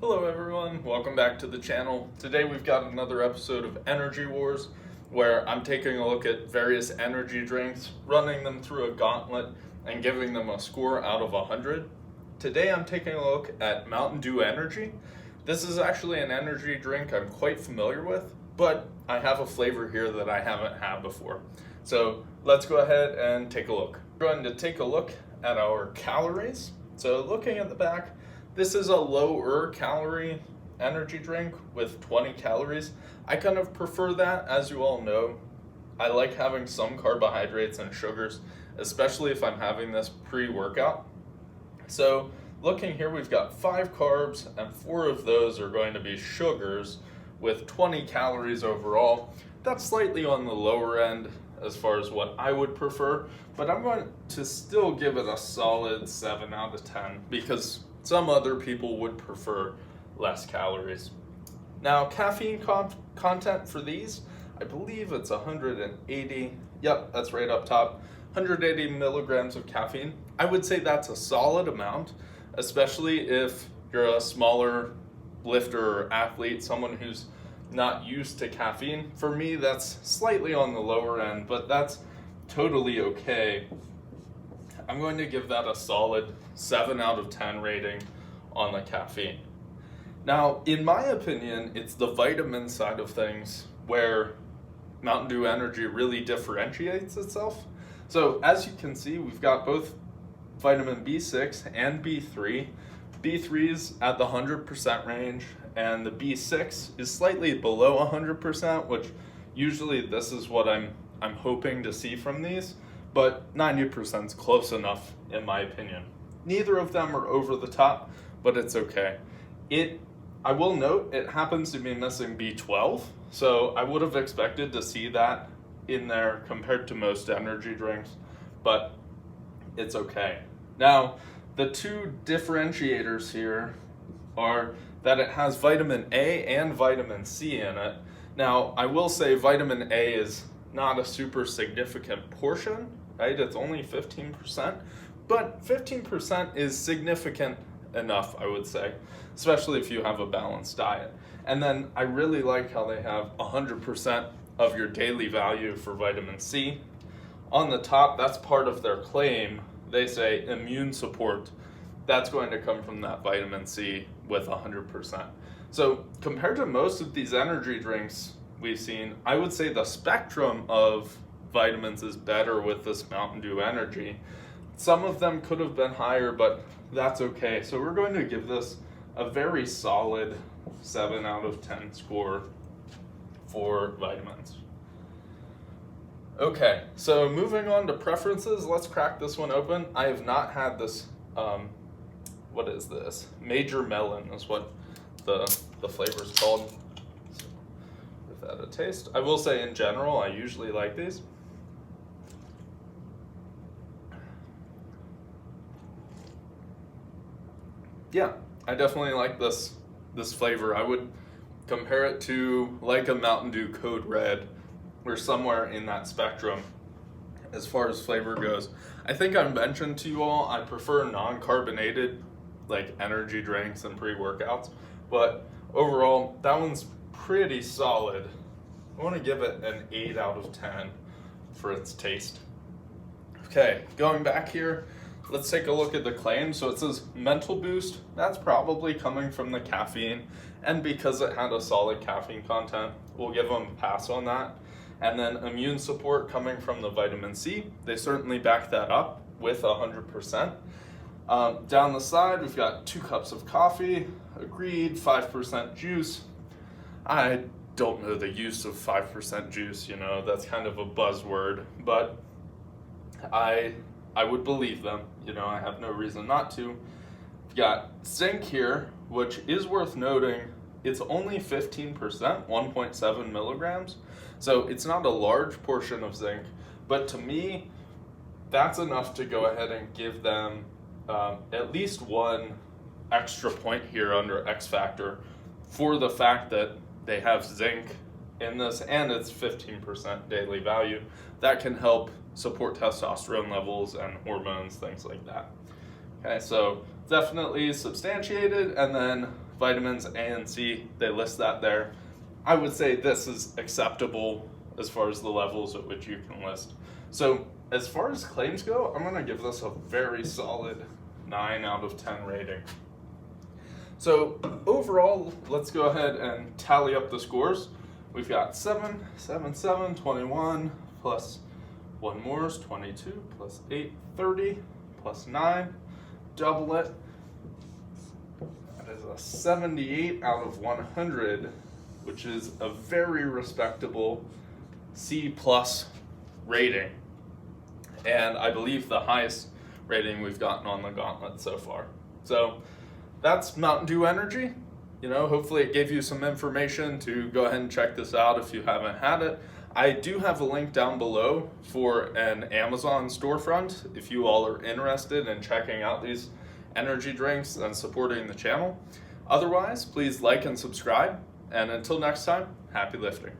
Hello everyone, welcome back to the channel. Today we've got another episode of Energy Wars where I'm taking a look at various energy drinks, running them through a gauntlet and giving them a score out of 100. Today I'm taking a look at Mountain Dew Energy. This is actually an energy drink I'm quite familiar with, but I have a flavor here that I haven't had before. So let's go ahead and take a look. We're going to take a look at our calories. So looking at the back, this is a lower calorie energy drink with 20 calories. I kind of prefer that, as you all know. I like having some carbohydrates and sugars, especially if I'm having this pre-workout. So looking here, we've got 5 carbs and 4 of those are going to be sugars with 20 calories overall. That's slightly on the lower end as far as what I would prefer, but I'm going to still give it a solid 7 out of 10 because some other people would prefer less calories. Now, caffeine content for these, I believe it's 180, yep, that's right up top, 180 milligrams of caffeine. I would say that's a solid amount, especially if you're a smaller lifter or athlete, someone who's not used to caffeine. For me, that's slightly on the lower end, but that's totally okay. I'm going to give that a solid 7 out of 10 rating on the caffeine. Now, in my opinion, it's the vitamin side of things where Mountain Dew Energy really differentiates itself. So as you can see, we've got both vitamin B6 and B3. B3 is at the 100% range, and the B6 is slightly below 100%, which usually this is what I'm hoping to see from these. But 90% is close enough in my opinion. Neither of them are over the top, but it's okay. I will note it happens to be missing B12, so I would have expected to see that in there compared to most energy drinks, but it's okay. Now, the two differentiators here are that it has vitamin A and vitamin C in it. Now, I will say vitamin A is not a super significant portion, right? It's only 15%, but 15% is significant enough, I would say, especially if you have a balanced diet. And then I really like how they have 100% of your daily value for vitamin C. On the top, that's part of their claim. They say immune support. That's going to come from that vitamin C with 100%. So compared to most of these energy drinks we've seen, I would say the spectrum of vitamins is better with this Mountain Dew Energy. Some of them could have been higher, but that's okay. So we're going to give this a very solid 7 out of 10 score for vitamins. Okay, so moving on to preferences, let's crack this one open. I have not had this, what is this? Major Melon is what the flavor is called. So give that a taste. I will say in general, I usually like these. Yeah, I definitely like this flavor. I would compare it to like a Mountain Dew Code Red. We're somewhere in that spectrum as far as flavor goes. I think I mentioned to you all I prefer non-carbonated like energy drinks and pre-workouts, but overall that one's pretty solid. I want to give it an 8 out of 10 for its taste. Okay, going back here, let's take a look at the claim. So it says mental boost. That's probably coming from the caffeine, and because it had a solid caffeine content, we'll give them a pass on that. And then immune support coming from the vitamin C. They certainly back that up with 100%. Down the side, we've got 2 cups of coffee. Agreed, 5% juice. I don't know the use of 5% juice, that's kind of a buzzword, but I would believe them. I have no reason not to. We've got zinc here, which is worth noting. It's only 15%, 1.7 milligrams. So it's not a large portion of zinc, but to me, that's enough to go ahead and give them at least 1 extra point here under X factor for the fact that they have zinc in this and it's 15% daily value. That can help support testosterone levels and hormones, things like that. Okay, so definitely substantiated. And then vitamins A and C, they list that there. I would say this is acceptable as far as the levels at which you can list. So as far as claims go, I'm gonna give this a very solid 9 out of 10 rating. So overall, let's go ahead and tally up the scores. We've got 7, 7, 7, 21, plus 1 more is 22, plus 8, 30, plus 9, double it. That is a 78 out of 100, which is a very respectable C+ rating. And I believe the highest rating we've gotten on the gauntlet so far. So that's Mountain Dew Energy. You know, hopefully it gave you some information to go ahead and check this out if you haven't had it. I do have a link down below for an Amazon storefront if you all are interested in checking out these energy drinks and supporting the channel. Otherwise, please like and subscribe. And until next time, happy lifting.